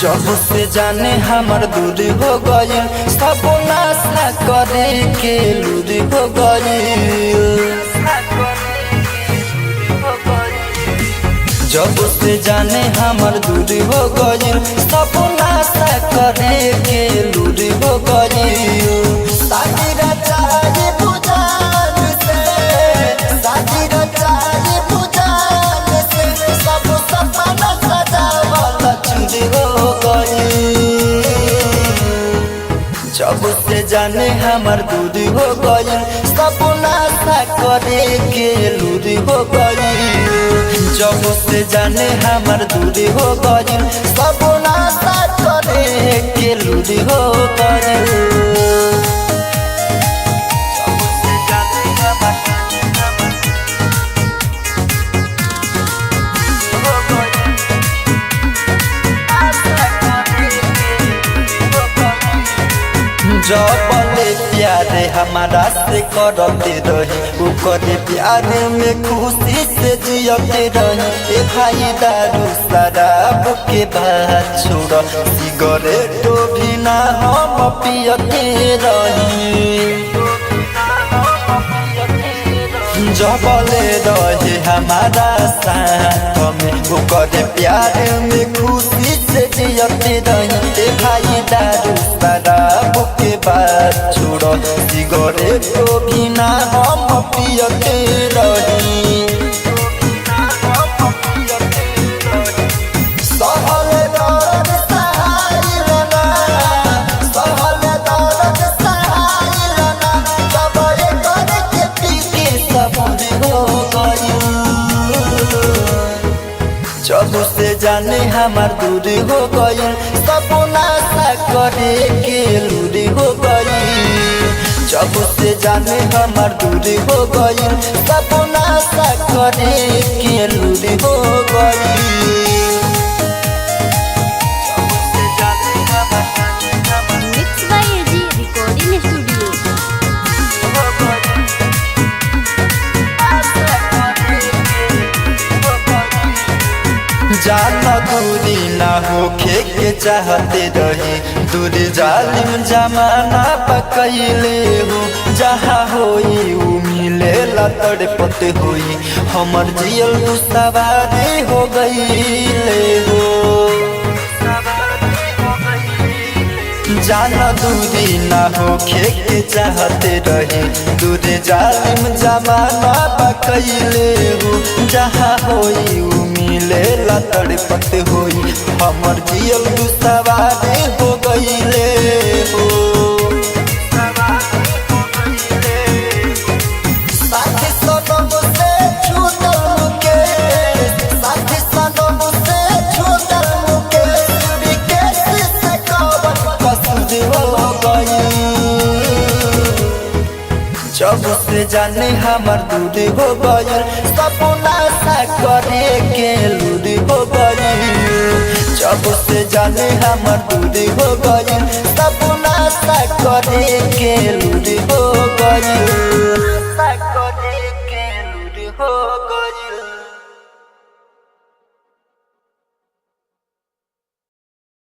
जब से जाने हमर दूर हो गई, सब नाशा करे के लूर हो गई। जब से जाने हमर दूर हो गई, सब नाशा करे के लूर हो गई। शादी रचाई बुझान से, शादी रचाई बुझान से, सब सपना सजावल चूर हो गई। जब से जाने हमर दूर हो गई, सब नाशा करे के लूर हो गई। जब से जाने हमर दूर हो गई, सब नाशा करे के लूर हो गई। जबले प्यारे हमारा से करते रही, ओकरे प्यार में खुशी से जियते रही। ए भाई दारू शराब के बात छोड़, सिगरेट भी ना हम पियते रही। जबले रहे हमारा साथ में, ओकरे प्यार में खुशी से जियते रही। ए भाई दारू शराब के बात छोड़, सिगरेट भी ना हम पियते रही। सहल दर्द सहाइल ना, सहल दर्द सहाइल ना, सब एकर के पी के सबूर हो गई। जब से जाने हमर दूर हो गई, सब नाशा करे के लूर हो गई। जब से जाने हमर दूर हो गई, सब नाशा करे के लूर हो गई। Mix by AG recording studio. जाना दूरी ना होखे के चाहते रही, दूर जालिम जमाना पकैले हो। जहाँ होई उ मिले ला तड़पते होई, हमर जियल तू सवारी हो गईले हो। जाना दूरी ना होखे के चाहते रही, दूर जालिम जमाना पकैले हो। जहाँ होई उ मिले ला तड़पत होई, हमर जियल तू सवारी हो गईले हो। साथी सनम से छूटल मुकेश, साथी सनम से छूटल मुकेश, विकेश से कवन कसूर हो गई। जब से जाने हमर दूर हो गई, सब नाशा करे के लूर हो गई। जब से जाने हमर दूर हो गई, सब नाशा करे के लूर हो गई। नाशा करे के लूर हो गई।